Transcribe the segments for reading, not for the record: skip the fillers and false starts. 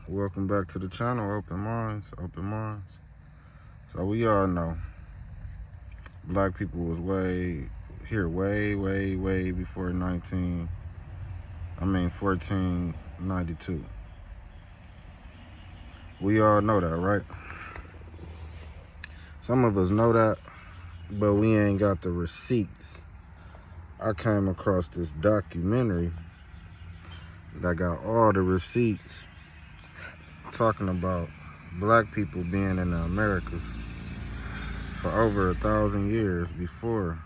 Welcome back to the channel, Open Minds, Open Minds. So we all know black people was way before 1492. We all know that, right? Some of us know that, but we ain't got the receipts. I came across this documentary that got all the receipts talking about black people being in the Americas for over 1,000 years before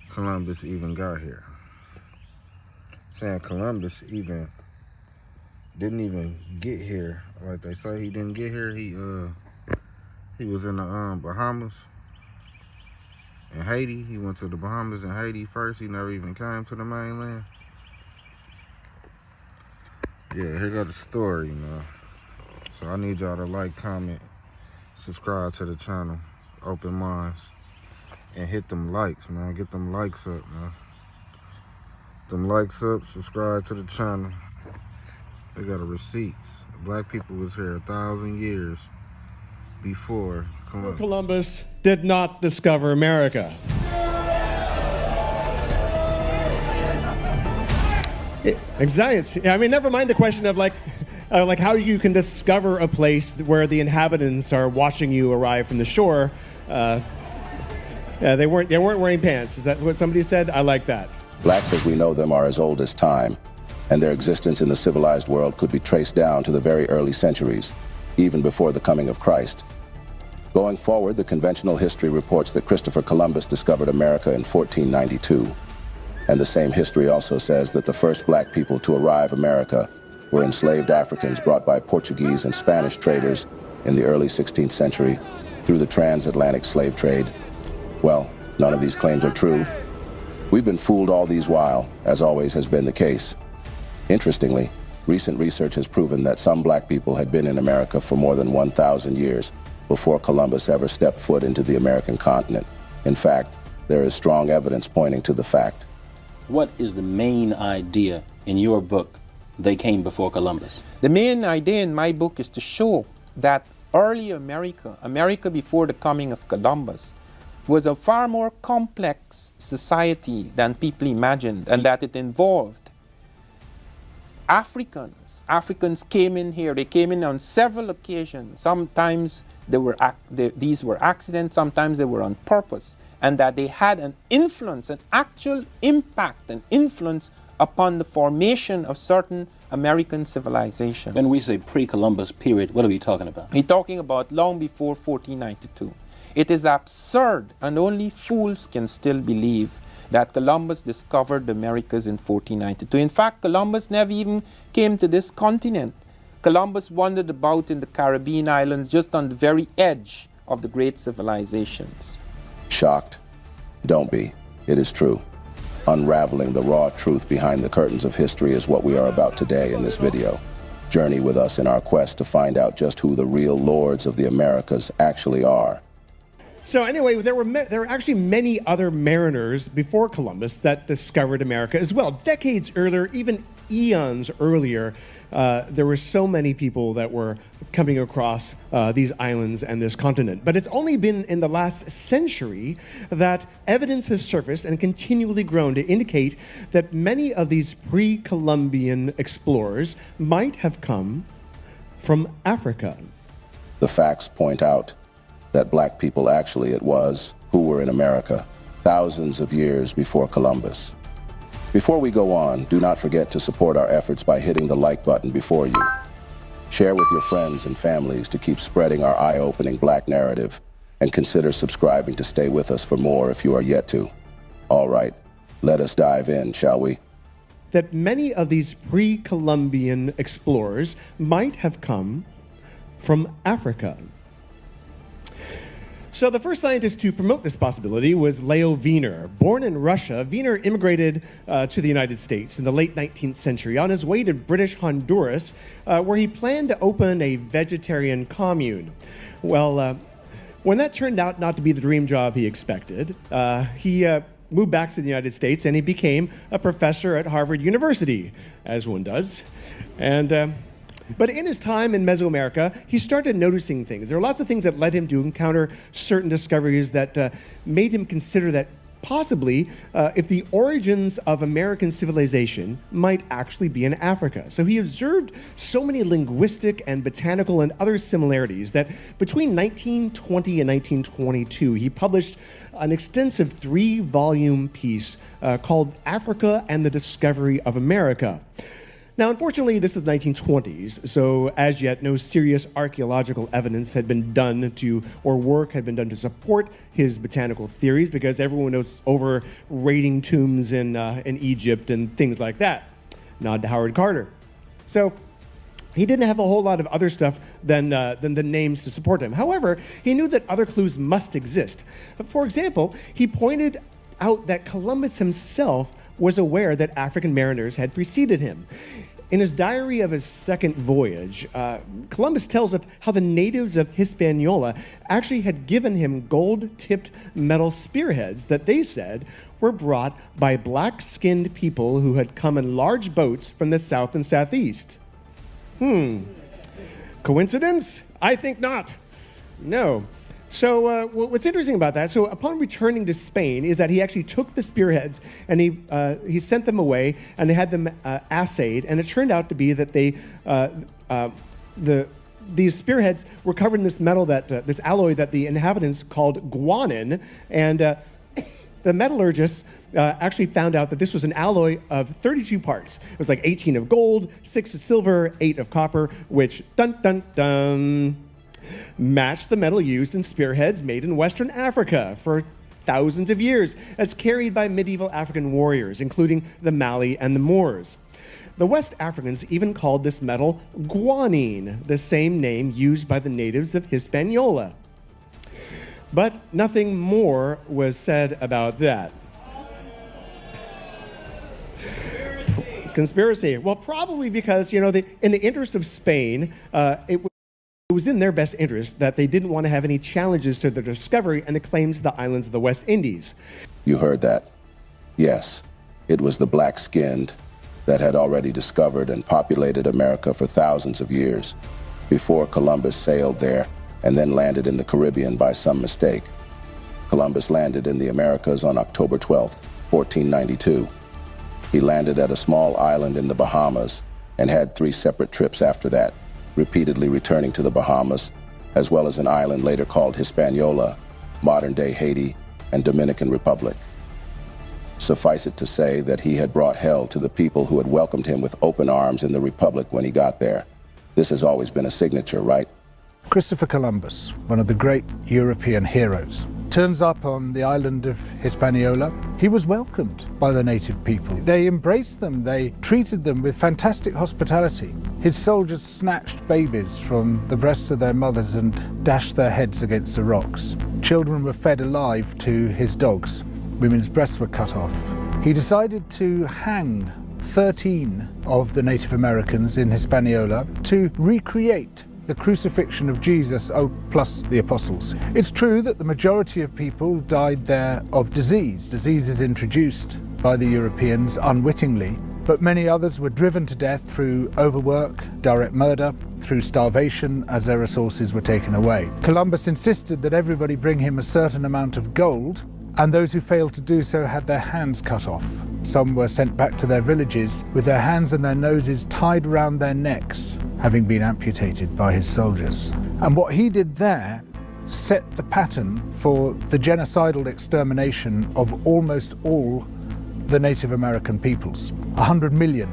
Columbus even got here. Saying Columbus didn't even get here. Like they say, he didn't get here. He was in the Bahamas and Haiti. He went to the Bahamas and Haiti first. He never even came to the mainland. Yeah, here got the story, man. So I need y'all to like, comment, subscribe to the channel, Open Minds, and hit them likes, man. Get them likes up, man. Them likes up, subscribe to the channel. They got the receipts. Black people was here 1,000 years before Columbus. Columbus did not discover America. Exactly. I mean, never mind the question of like how you can discover a place where the inhabitants are watching you arrive from the shore. They weren't wearing pants. Is that what somebody said? I like that. Blacks as we know them are as old as time, and their existence in the civilized world could be traced down to the very early centuries, even before the coming of Christ. Going forward, the conventional history reports that Christopher Columbus discovered America in 1492. And the same history also says that the first black people to arrive America were enslaved Africans brought by Portuguese and Spanish traders in the early 16th century through the transatlantic slave trade. Well, none of these claims are true. We've been fooled all these while, as always has been the case. Interestingly, recent research has proven that some black people had been in America for more than 1,000 years before Columbus ever stepped foot into the American continent. In fact, there is strong evidence pointing to the fact. What is the main idea in your book, They Came Before Columbus? The main idea in my book is to show that early America before the coming of Columbus, was a far more complex society than people imagined, and that it involved Africans. Africans came in here. They came in on several occasions. Sometimes these were accidents, sometimes they were on purpose, and that they had an influence, an actual impact and influence upon the formation of certain American civilizations. When we say pre-Columbus period, what are we talking about? We're talking about long before 1492. It is absurd, and only fools can still believe that Columbus discovered the Americas in 1492. In fact, Columbus never even came to this continent. Columbus wandered about in the Caribbean islands just on the very edge of the great civilizations. Shocked? Don't be. It is true. Unraveling the raw truth behind the curtains of history is what we are about today in this video. Journey with us in our quest to find out just who the real lords of the Americas actually are. So anyway, there were actually many other mariners before Columbus that discovered America as well. Decades earlier, even eons earlier, there were so many people that were coming across these islands and this continent. But it's only been in the last century that evidence has surfaced and continually grown to indicate that many of these pre-Columbian explorers might have come from Africa. The facts point out that black people actually it was who were in America thousands of years before Columbus. Before we go on, do not forget to support our efforts by hitting the like button before you. Share with your friends and families to keep spreading our eye-opening black narrative, and consider subscribing to stay with us for more if you are yet to. All right, let us dive in, shall we? That many of these pre-Columbian explorers might have come from Africa. So the first scientist to promote this possibility was Leo Wiener. Born in Russia, Wiener immigrated to the United States in the late 19th century on his way to British Honduras, where he planned to open a vegetarian commune. Well, when that turned out not to be the dream job he expected, he moved back to the United States and he became a professor at Harvard University, as one does. And But in his time in Mesoamerica, he started noticing things. There are lots of things that led him to encounter certain discoveries that made him consider that possibly if the origins of American civilization might actually be in Africa. So he observed so many linguistic and botanical and other similarities that between 1920 and 1922, he published an extensive 3-volume piece called Africa and the Discovery of America. Now, unfortunately, this is the 1920s, so as yet no serious archaeological evidence had been done to, or work had been done to support his botanical theories, because everyone knows over raiding tombs in Egypt and things like that. Nod to Howard Carter. So he didn't have a whole lot of other stuff than the names to support him. However, he knew that other clues must exist. For example, he pointed out that Columbus himself was aware that African mariners had preceded him. In his diary of his second voyage, Columbus tells of how the natives of Hispaniola actually had given him gold-tipped metal spearheads that they said were brought by black-skinned people who had come in large boats from the south and southeast. Coincidence? I think not. No. So what's interesting about that, so upon returning to Spain, is that he actually took the spearheads and he sent them away and they had them assayed, and it turned out to be that these spearheads were covered in this metal, this alloy that the inhabitants called guanin, and the metallurgists actually found out that this was an alloy of 32 parts. It was like 18 of gold, 6 of silver, 8 of copper, which, dun dun dun, matched the metal used in spearheads made in Western Africa for thousands of years, as carried by medieval African warriors, including the Mali and the Moors. The West Africans even called this metal guanine, the same name used by the natives of Hispaniola. But nothing more was said about that. Conspiracy. Well, probably because, in the interest of Spain, it was in their best interest that they didn't want to have any challenges to their discovery and the claims of the islands of the West Indies. You heard that? Yes, it was the black-skinned that had already discovered and populated America for thousands of years, before Columbus sailed there and then landed in the Caribbean by some mistake. Columbus landed in the Americas on October 12th, 1492. He landed at a small island in the Bahamas and had 3 separate trips after that, repeatedly returning to the Bahamas, as well as an island later called Hispaniola, modern-day Haiti, and Dominican Republic. Suffice it to say that he had brought hell to the people who had welcomed him with open arms in the Republic when he got there. This has always been a signature, right? Christopher Columbus, one of the great European heroes, turns up on the island of Hispaniola. He was welcomed by the native people. They embraced them, they treated them with fantastic hospitality. His soldiers snatched babies from the breasts of their mothers and dashed their heads against the rocks. Children were fed alive to his dogs. Women's breasts were cut off. He decided to hang 13 of the Native Americans in Hispaniola to recreate the crucifixion of Jesus, plus the apostles. It's true that the majority of people died there of diseases introduced by the Europeans unwittingly, but many others were driven to death through overwork, direct murder, through starvation as their resources were taken away. Columbus insisted that everybody bring him a certain amount of gold, and those who failed to do so had their hands cut off. Some were sent back to their villages with their hands and their noses tied around their necks, having been amputated by his soldiers. And what he did there set the pattern for the genocidal extermination of almost all the Native American peoples. 100 million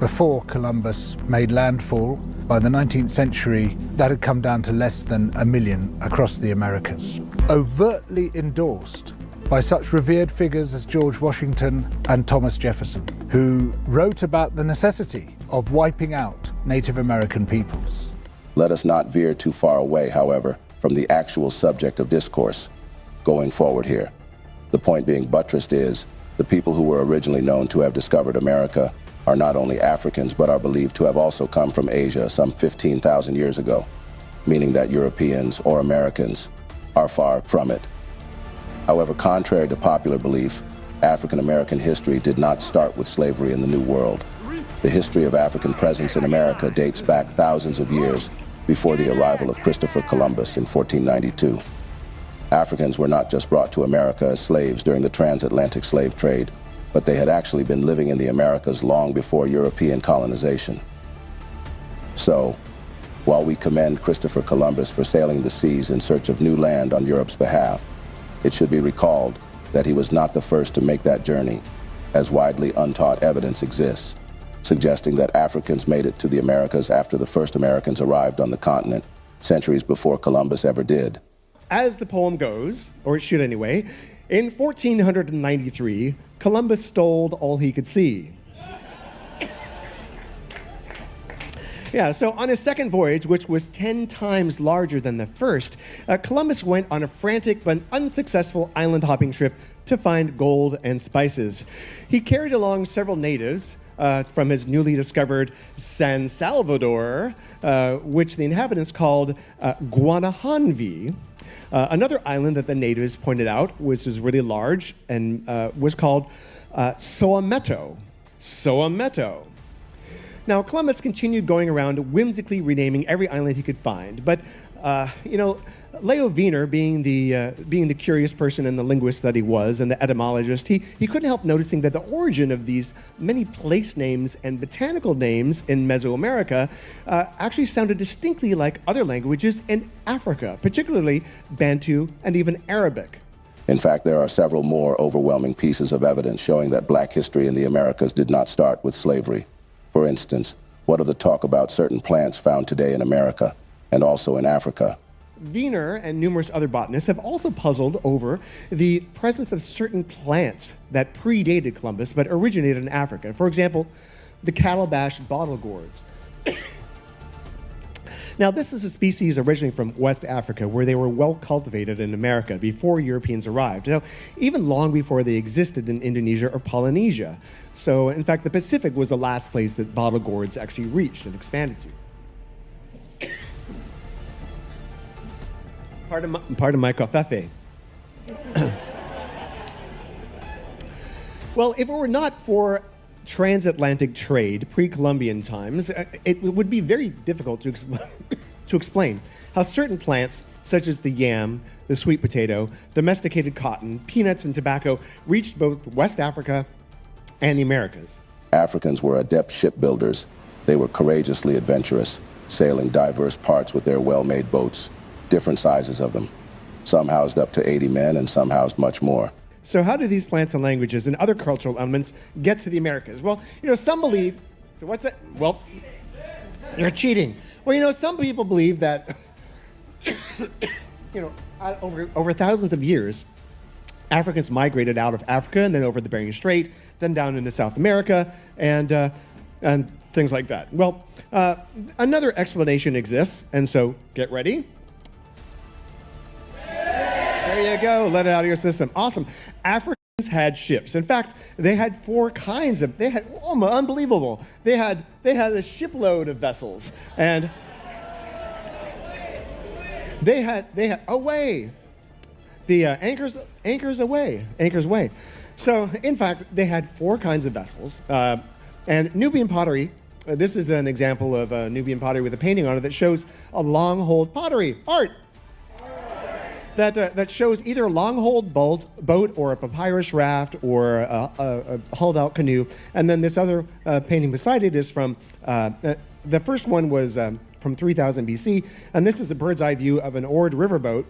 before Columbus made landfall. By the 19th century, that had come down to less than 1 million across the Americas. Overtly endorsed by such revered figures as George Washington and Thomas Jefferson, who wrote about the necessity of wiping out Native American peoples. Let us not veer too far away, however, from the actual subject of discourse going forward here. The point being buttressed is, the people who were originally known to have discovered America are not only Africans, but are believed to have also come from Asia some 15,000 years ago, meaning that Europeans or Americans are far from it. However, contrary to popular belief, African American history did not start with slavery in the New World. The history of African presence in America dates back thousands of years before the arrival of Christopher Columbus in 1492. Africans were not just brought to America as slaves during the transatlantic slave trade, but they had actually been living in the Americas long before European colonization. So, while we commend Christopher Columbus for sailing the seas in search of new land on Europe's behalf, it should be recalled that he was not the first to make that journey, as widely untaught evidence exists, suggesting that Africans made it to the Americas after the first Americans arrived on the continent, centuries before Columbus ever did. As the poem goes, or it should anyway, in 1493, Columbus stole all he could see. Yeah, so on his second voyage, which was 10 times larger than the first, Columbus went on a frantic but unsuccessful island hopping trip to find gold and spices. He carried along several natives from his newly discovered San Salvador, which the inhabitants called Guanahanvi. Another island that the natives pointed out, which was really large, and was called Soameto. Soameto. Now, Columbus continued going around whimsically renaming every island he could find, but Leo Wiener, being the curious person and the linguist that he was, and the etymologist, he couldn't help noticing that the origin of these many place names and botanical names in Mesoamerica actually sounded distinctly like other languages in Africa, particularly Bantu and even Arabic. In fact, there are several more overwhelming pieces of evidence showing that black history in the Americas did not start with slavery. For instance, what of the talk about certain plants found today in America and also in Africa? Wiener and numerous other botanists have also puzzled over the presence of certain plants that predated Columbus but originated in Africa. For example, the calabash bottle gourds. Now, this is a species originally from West Africa, where they were well cultivated in America before Europeans arrived. Now, even long before they existed in Indonesia or Polynesia. So, in fact, the Pacific was the last place that bottle gourds actually reached and expanded to. Pardon my covfefe. Well, if it were not for transatlantic trade, pre-Columbian times, it would be very difficult to explain how certain plants, such as the yam, the sweet potato, domesticated cotton, peanuts, and tobacco, reached both West Africa and the Americas. Africans were adept shipbuilders. They were courageously adventurous, sailing diverse parts with their well-made boats, different sizes of them. Some housed up to 80 men and some housed much more. So how do these plants and languages and other cultural elements get to the Americas? Well, some believe, so what's that? Well, you're cheating. Well, some people believe that, over thousands of years, Africans migrated out of Africa and then over the Bering Strait, then down into South America, and things like that. Well, another explanation exists, and so get ready. There you go. Let it out of your system. Awesome. Africans had ships. In fact, they had four kinds of. They had unbelievable. They had a shipload of vessels, and they had away. The anchors away. So, in fact, they had four kinds of vessels, and Nubian pottery. This is an example of Nubian pottery with a painting on it that shows a long-hold pottery art. That shows either a long-hold boat or a papyrus raft or a hauled-out canoe. And then this other painting beside it is from, the first one was from 3000 BC, and this is a bird's eye view of an oared riverboat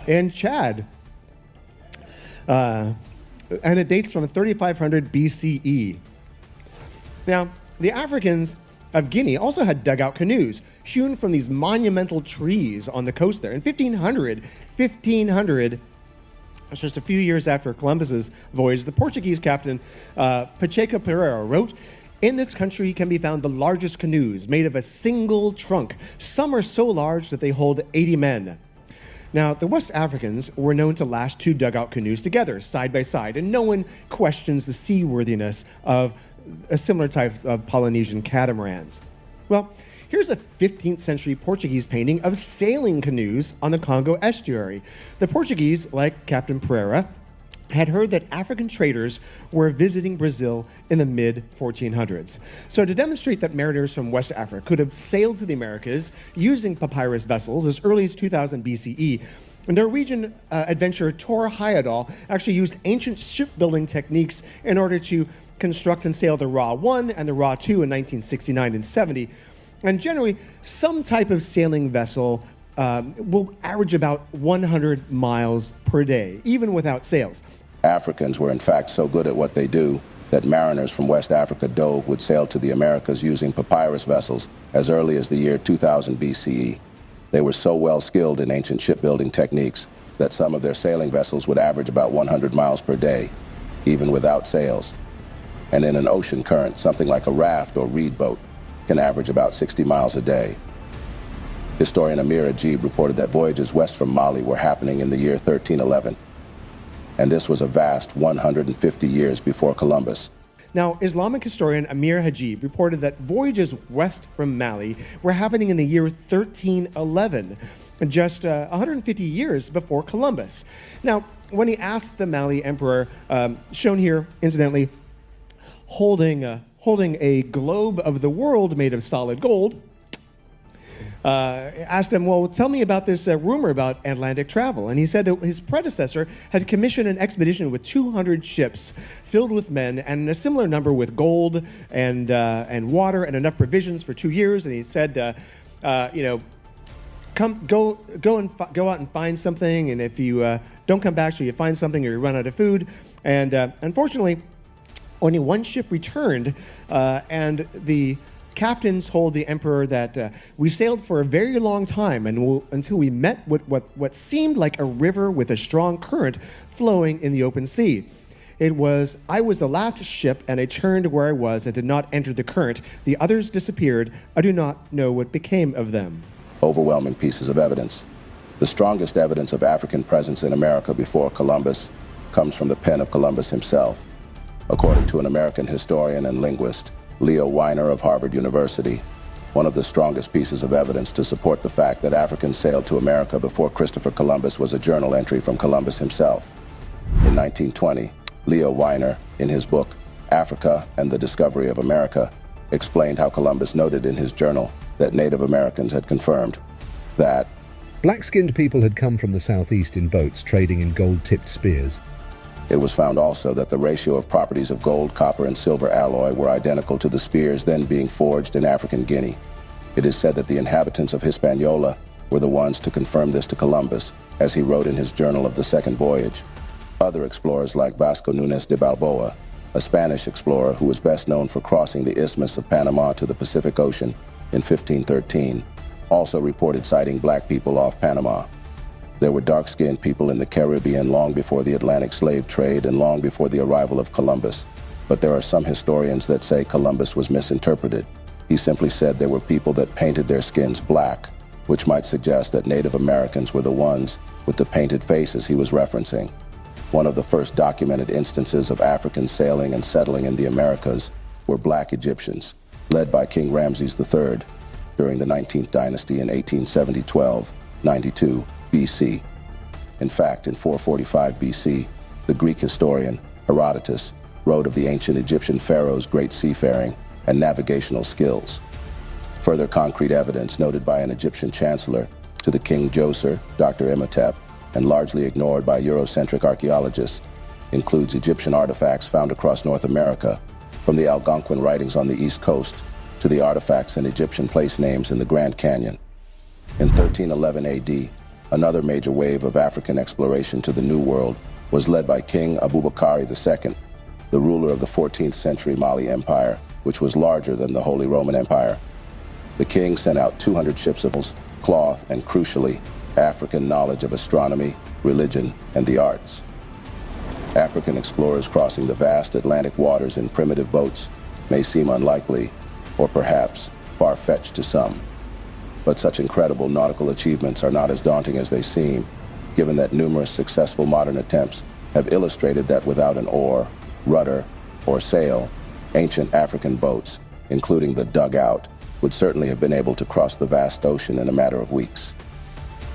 in Chad. And it dates from 3500 BCE. Now, the Africans of Guinea also had dugout canoes hewn from these monumental trees on the coast there. In 1500, that's just a few years after Columbus's voyage, the Portuguese captain Pacheco Pereira wrote, "In this country can be found the largest canoes made of a single trunk. Some are so large that they hold 80 men." Now, the West Africans were known to lash two dugout canoes together, side by side, and no one questions the seaworthiness of a similar type of Polynesian catamarans. Well, here's a 15th century Portuguese painting of sailing canoes on the Congo estuary. The Portuguese, like Captain Pereira, had heard that African traders were visiting Brazil in the mid-1400s. So to demonstrate that mariners from West Africa could have sailed to the Americas using papyrus vessels as early as 2000 BCE, Norwegian adventurer Thor Heyerdahl actually used ancient shipbuilding techniques in order to construct and sail the Ra 1 and the Ra 2 in 1969 and 70. And generally, some type of sailing vessel will average about 100 miles per day, even without sails. Africans were in fact so good at what they do that mariners from West Africa would sail to the Americas using papyrus vessels as early as the year 2000 BCE. They were so well skilled in ancient shipbuilding techniques that some of their sailing vessels would average about 100 miles per day, even without sails. And in an ocean current, something like a raft or reed boat can average about 60 miles a day. Historian Amir Ajib reported that voyages west from Mali were happening in the year 1311. And this was a vast 150 years before Columbus. Now, Islamic historian Amir Hajib reported that voyages west from Mali were happening in the year 1311, just 150 years before Columbus. Now, when he asked the Mali emperor, shown here, incidentally, holding a globe of the world made of solid gold, asked him, well, tell me about this rumor about Atlantic travel. And he said that his predecessor had commissioned an expedition with 200 ships filled with men and a similar number with gold and water and enough provisions for 2 years. And he said, go out and find something. And if you don't come back, so you find something or you run out of food. And unfortunately, only one ship returned, and the captains told the emperor that we sailed for a very long time until we met what seemed like a river with a strong current flowing in the open sea. I was the last ship, and I turned where I was and did not enter the current. The others disappeared. I do not know what became of them. Overwhelming pieces of evidence. The strongest evidence of African presence in America before Columbus comes from the pen of Columbus himself. According to an American historian and linguist, Leo Weiner of Harvard University, one of the strongest pieces of evidence to support the fact that Africans sailed to America before Christopher Columbus was a journal entry from Columbus himself. In 1920, Leo Weiner, in his book, Africa and the Discovery of America, explained how Columbus noted in his journal that Native Americans had confirmed that black-skinned people had come from the southeast in boats trading in gold-tipped spears. It was found also that the ratio of properties of gold, copper, and silver alloy were identical to the spears then being forged in African Guinea. It is said that the inhabitants of Hispaniola were the ones to confirm this to Columbus, as he wrote in his journal of the second voyage. Other explorers like Vasco Núñez de Balboa, a Spanish explorer who was best known for crossing the Isthmus of Panama to the Pacific Ocean in 1513, also reported sighting black people off Panama. There were dark-skinned people in the Caribbean long before the Atlantic slave trade and long before the arrival of Columbus. But there are some historians that say Columbus was misinterpreted. He simply said there were people that painted their skins black, which might suggest that Native Americans were the ones with the painted faces he was referencing. One of the first documented instances of Africans sailing and settling in the Americas were black Egyptians, led by King Ramses III during the 19th dynasty in 1870-92 BC. In fact, in 445 BC, the Greek historian Herodotus wrote of the ancient Egyptian pharaohs' great seafaring and navigational skills. Further concrete evidence noted by an Egyptian chancellor to the King Djoser, Dr. Imhotep, and largely ignored by Eurocentric archaeologists, includes Egyptian artifacts found across North America, from the Algonquin writings on the East Coast to the artifacts and Egyptian place names in the Grand Canyon. In 1311 AD, another major wave of African exploration to the New World was led by King Abubakar II, the ruler of the 14th century Mali Empire, which was larger than the Holy Roman Empire. The king sent out 200 ships of cloth and, crucially, African knowledge of astronomy, religion, and the arts. African explorers crossing the vast Atlantic waters in primitive boats may seem unlikely, or perhaps far-fetched to some. But such incredible nautical achievements are not as daunting as they seem, given that numerous successful modern attempts have illustrated that without an oar, rudder, or sail, ancient African boats, including the dugout, would certainly have been able to cross the vast ocean in a matter of weeks.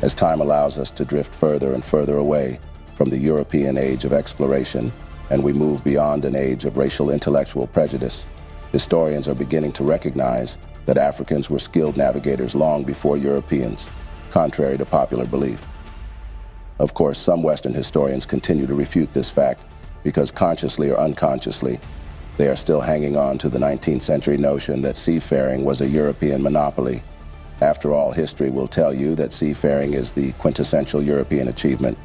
As time allows us to drift further and further away from the European age of exploration and we move beyond an age of racial intellectual prejudice, historians are beginning to recognize that Africans were skilled navigators long before Europeans, contrary to popular belief. Of course, some Western historians continue to refute this fact because consciously or unconsciously, they are still hanging on to the 19th century notion that seafaring was a European monopoly. After all, history will tell you that seafaring is the quintessential European achievement,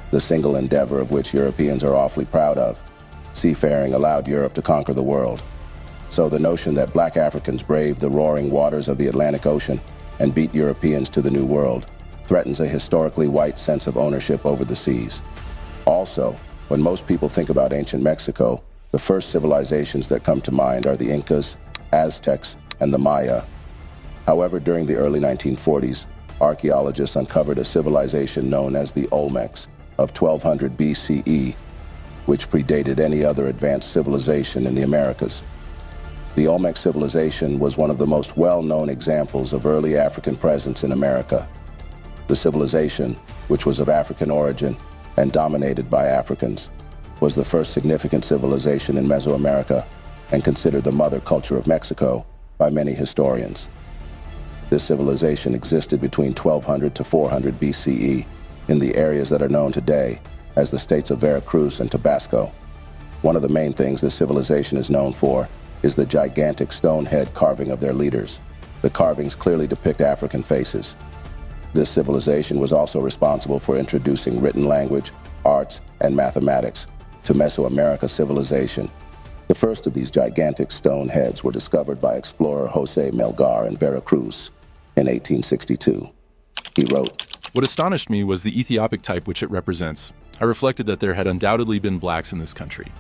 the single endeavor of which Europeans are awfully proud of. Seafaring allowed Europe to conquer the world. So the notion that black Africans braved the roaring waters of the Atlantic Ocean and beat Europeans to the New World threatens a historically white sense of ownership over the seas. Also, when most people think about ancient Mexico, the first civilizations that come to mind are the Incas, Aztecs, and the Maya. However, during the early 1940s, archaeologists uncovered a civilization known as the Olmecs of 1200 BCE, which predated any other advanced civilization in the Americas. The Olmec civilization was one of the most well-known examples of early African presence in America. The civilization, which was of African origin and dominated by Africans, was the first significant civilization in Mesoamerica and considered the mother culture of Mexico by many historians. This civilization existed between 1200 to 400 BCE in the areas that are known today as the states of Veracruz and Tabasco. One of the main things this civilization is known for is the gigantic stone head carving of their leaders. The carvings clearly depict African faces. This civilization was also responsible for introducing written language, arts, and mathematics to Mesoamerica civilization. The first of these gigantic stone heads were discovered by explorer Jose Melgar in Veracruz in 1862. He wrote, "What astonished me was the Ethiopic type which it represents. I reflected that there had undoubtedly been blacks in this country."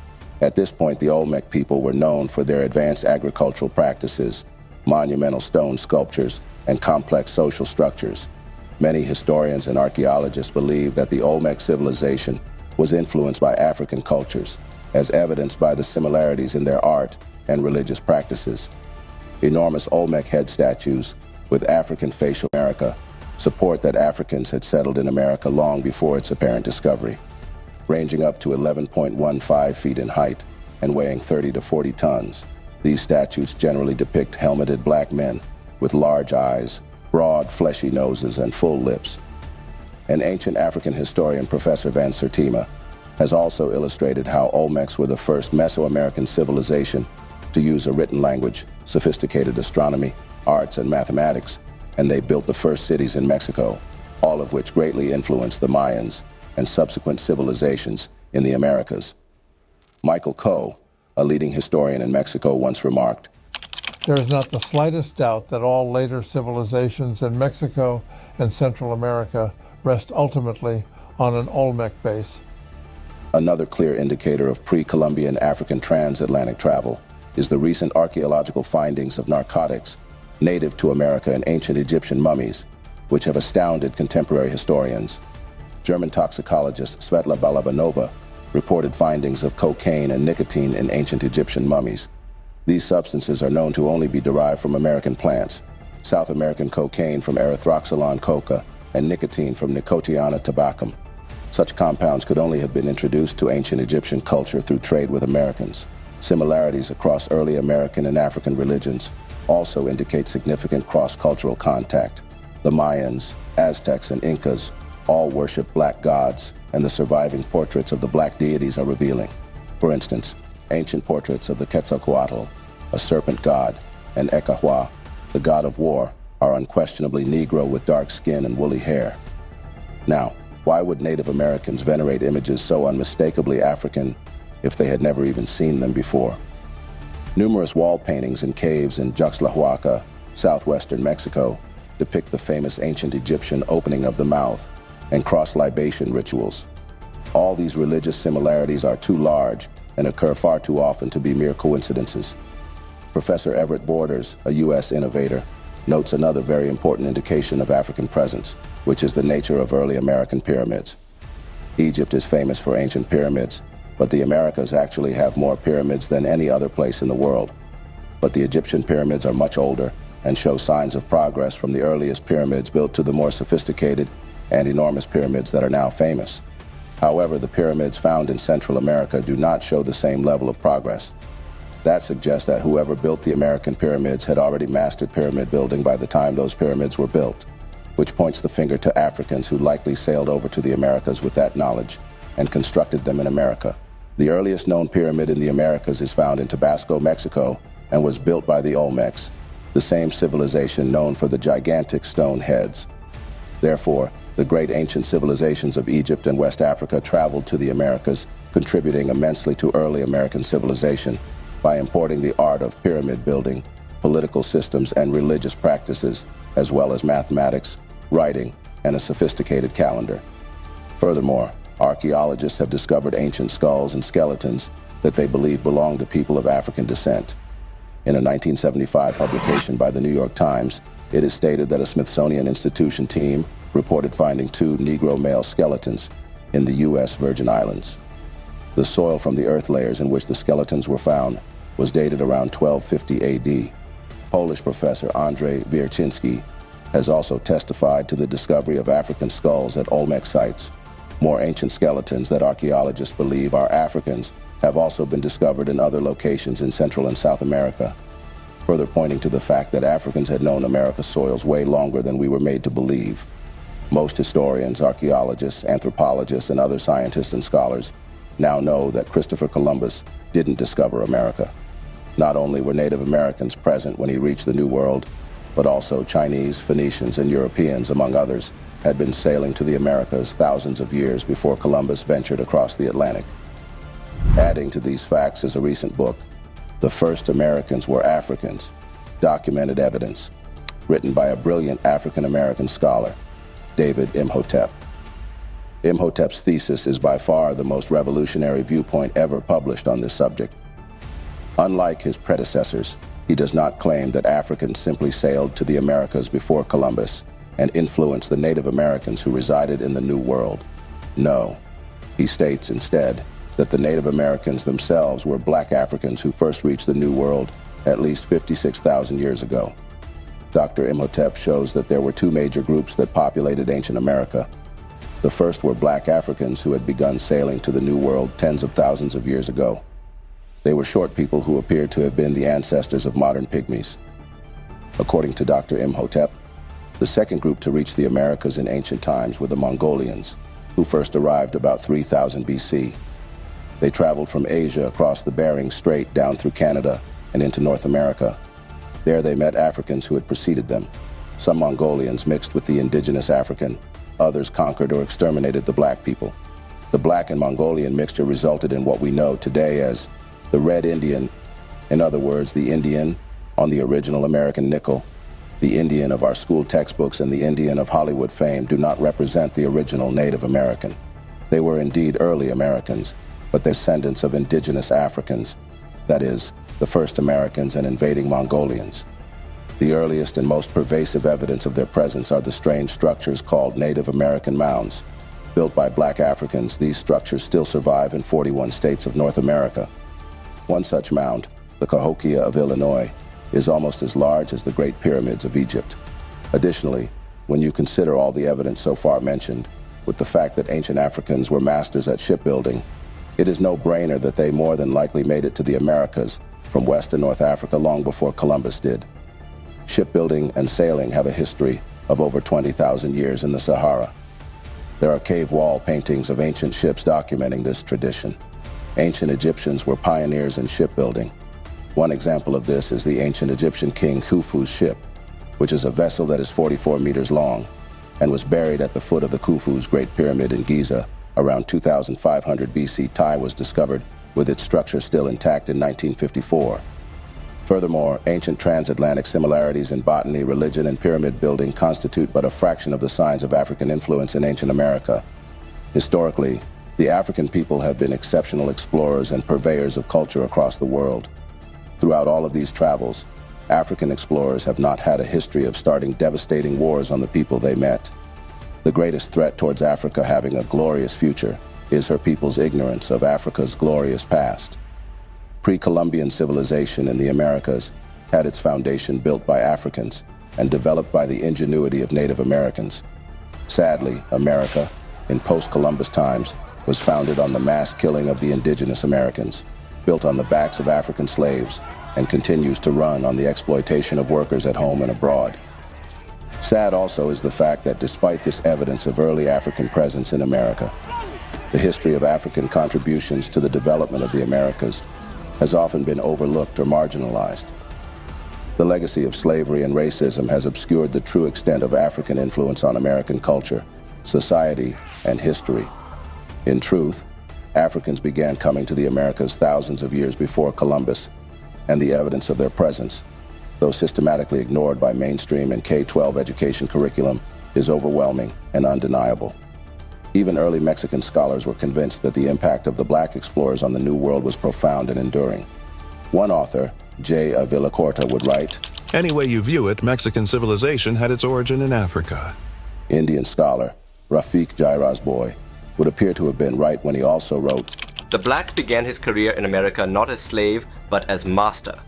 At this point, the Olmec people were known for their advanced agricultural practices, monumental stone sculptures, and complex social structures. Many historians and archaeologists believe that the Olmec civilization was influenced by African cultures, as evidenced by the similarities in their art and religious practices. Enormous Olmec head statues with African facial America support that Africans had settled in America long before its apparent discovery. Ranging up to 11.15 feet in height and weighing 30 to 40 tons, these statues generally depict helmeted black men with large eyes, broad, fleshy noses, and full lips. An ancient African historian, Professor Van Sertima, has also illustrated how Olmecs were the first Mesoamerican civilization to use a written language, sophisticated astronomy, arts, and mathematics, and they built the first cities in Mexico, all of which greatly influenced the Mayans and subsequent civilizations in the Americas. Michael Coe, a leading historian in Mexico, once remarked, "There is not the slightest doubt that all later civilizations in Mexico and Central America rest ultimately on an Olmec base." Another clear indicator of pre-Columbian African transatlantic travel is the recent archaeological findings of narcotics native to America in ancient Egyptian mummies, which have astounded contemporary historians. German toxicologist Svetla Balabanova reported findings of cocaine and nicotine in ancient Egyptian mummies. These substances are known to only be derived from American plants, South American cocaine from Erythroxylon coca, and nicotine from Nicotiana tabacum. Such compounds could only have been introduced to ancient Egyptian culture through trade with Americans. Similarities across early American and African religions also indicate significant cross-cultural contact. The Mayans, Aztecs, and Incas all worship black gods, and the surviving portraits of the black deities are revealing. For instance, ancient portraits of the Quetzalcoatl, a serpent god, and Ecahua, the god of war, are unquestionably Negro with dark skin and woolly hair. Now, why would Native Americans venerate images so unmistakably African if they had never even seen them before? Numerous wall paintings in caves in Juxtlahuaca, southwestern Mexico, depict the famous ancient Egyptian opening of the mouth and cross-libation rituals. All these religious similarities are too large and occur far too often to be mere coincidences. Professor Everett Borders, a U.S. innovator, notes another very important indication of African presence, which is the nature of early American pyramids. Egypt is famous for ancient pyramids, but the Americas actually have more pyramids than any other place in the world. But the Egyptian pyramids are much older and show signs of progress from the earliest pyramids built to the more sophisticated and enormous pyramids that are now famous. However, the pyramids found in Central America do not show the same level of progress. That suggests that whoever built the American pyramids had already mastered pyramid building by the time those pyramids were built, which points the finger to Africans who likely sailed over to the Americas with that knowledge and constructed them in America. The earliest known pyramid in the Americas is found in Tabasco, Mexico, and was built by the Olmecs, the same civilization known for the gigantic stone heads. Therefore, the great ancient civilizations of Egypt and West Africa traveled to the Americas, contributing immensely to early American civilization by importing the art of pyramid building, political systems, and religious practices, as well as mathematics, writing, and a sophisticated calendar. Furthermore, archaeologists have discovered ancient skulls and skeletons that they believe belong to people of African descent. In a 1975 publication by the New York Times, it is stated that a Smithsonian Institution team reported finding 2 Negro male skeletons in the U.S. Virgin Islands. The soil from the earth layers in which the skeletons were found was dated around 1250 AD. Polish professor Andrzej Wiercinski has also testified to the discovery of African skulls at Olmec sites. More ancient skeletons that archaeologists believe are Africans have also been discovered in other locations in Central and South America, further pointing to the fact that Africans had known America's soils way longer than we were made to believe. Most historians, archaeologists, anthropologists, and other scientists and scholars now know that Christopher Columbus didn't discover America. Not only were Native Americans present when he reached the New World, but also Chinese, Phoenicians, and Europeans, among others, had been sailing to the Americas thousands of years before Columbus ventured across the Atlantic. Adding to these facts is a recent book, The First Americans Were Africans, Documented Evidence, written by a brilliant African-American scholar, David Imhotep. Imhotep's thesis is by far the most revolutionary viewpoint ever published on this subject. Unlike his predecessors, he does not claim that Africans simply sailed to the Americas before Columbus and influenced the Native Americans who resided in the New World. No, he states instead that the Native Americans themselves were black Africans who first reached the New World at least 56,000 years ago. Dr. Imhotep shows that there were 2 major groups that populated ancient America. The first were black Africans who had begun sailing to the New World tens of thousands of years ago. They were short people who appeared to have been the ancestors of modern pygmies. According to Dr. Imhotep, the second group to reach the Americas in ancient times were the Mongolians, who first arrived about 3000 BC. They traveled from Asia across the Bering Strait down through Canada and into North America. There they met Africans who had preceded them. Some Mongolians mixed with the indigenous African, others conquered or exterminated the black people. The black and Mongolian mixture resulted in what we know today as the Red Indian, in other words, the Indian on the original American nickel. The Indian of our school textbooks and the Indian of Hollywood fame do not represent the original Native American. They were indeed early Americans, but descendants of indigenous Africans, that is, the first Americans and invading Mongolians. The earliest and most pervasive evidence of their presence are the strange structures called Native American mounds. Built by black Africans, these structures still survive in 41 states of North America. One such mound, the Cahokia of Illinois, is almost as large as the Great Pyramids of Egypt. Additionally, when you consider all the evidence so far mentioned, with the fact that ancient Africans were masters at shipbuilding, it is no brainer that they more than likely made it to the Americas from West and North Africa long before Columbus did. Shipbuilding and sailing have a history of over 20,000 years in the Sahara. There are cave wall paintings of ancient ships documenting this tradition. Ancient Egyptians were pioneers in shipbuilding. One example of this is the ancient Egyptian king Khufu's ship, which is a vessel that is 44 meters long and was buried at the foot of the Khufu's Great Pyramid in Giza. Around 2500 BC, Tai was discovered with its structure still intact in 1954. Furthermore, ancient transatlantic similarities in botany, religion, and pyramid building constitute but a fraction of the signs of African influence in ancient America. Historically, the African people have been exceptional explorers and purveyors of culture across the world. Throughout all of these travels, African explorers have not had a history of starting devastating wars on the people they met. The greatest threat towards Africa having a glorious future is her people's ignorance of Africa's glorious past. Pre-Columbian civilization in the Americas had its foundation built by Africans and developed by the ingenuity of Native Americans. Sadly, America, in post-Columbus times, was founded on the mass killing of the indigenous Americans, built on the backs of African slaves, and continues to run on the exploitation of workers at home and abroad. Sad also is the fact that despite this evidence of early African presence in America, the history of African contributions to the development of the Americas has often been overlooked or marginalized. The legacy of slavery and racism has obscured the true extent of African influence on American culture, society, and history. In truth, Africans began coming to the Americas thousands of years before Columbus, and the evidence of their presence, though systematically ignored by mainstream and K-12 education curriculum, is overwhelming and undeniable. Even early Mexican scholars were convinced that the impact of the black explorers on the New World was profound and enduring. One author, J. Villacorta, would write, "Any way you view it, Mexican civilization had its origin in Africa." Indian scholar Rafiq Jairasboi would appear to have been right when he also wrote, "The black began his career in America not as slave, but as master."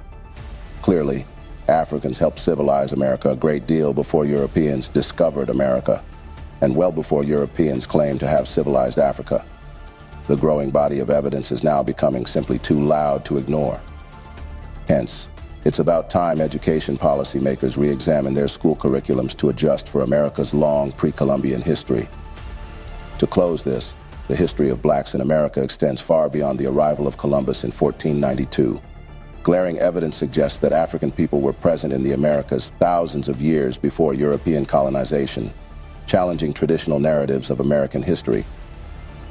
Clearly, Africans helped civilize America a great deal before Europeans discovered America, and well before Europeans claimed to have civilized Africa. The growing body of evidence is now becoming simply too loud to ignore. Hence, it's about time education policymakers re-examine their school curriculums to adjust for America's long pre-Columbian history. To close this, the history of blacks in America extends far beyond the arrival of Columbus in 1492. Glaring evidence suggests that African people were present in the Americas thousands of years before European colonization, challenging traditional narratives of American history.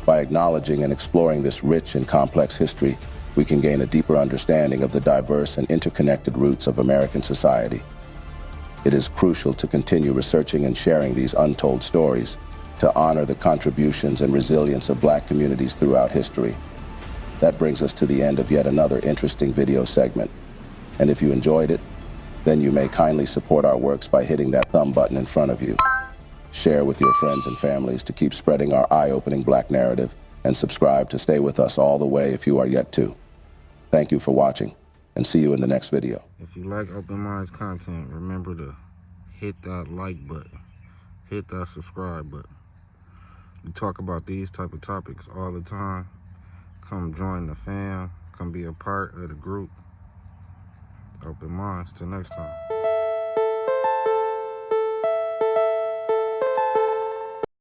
By acknowledging and exploring this rich and complex history, we can gain a deeper understanding of the diverse and interconnected roots of American society. It is crucial to continue researching and sharing these untold stories to honor the contributions and resilience of black communities throughout history. That brings us to the end of yet another interesting video segment. And if you enjoyed it, then you may kindly support our works by hitting that thumb button in front of you. Share with your friends and families to keep spreading our eye-opening black narrative, and subscribe to stay with us all the way if you are yet to. Thank you for watching, and see you in the next video. If you like Open Minds content, remember to hit that like button, hit that subscribe button. We talk about these type of topics all the time. Come join the fam, come be a part of the group. Open Minds, till next time.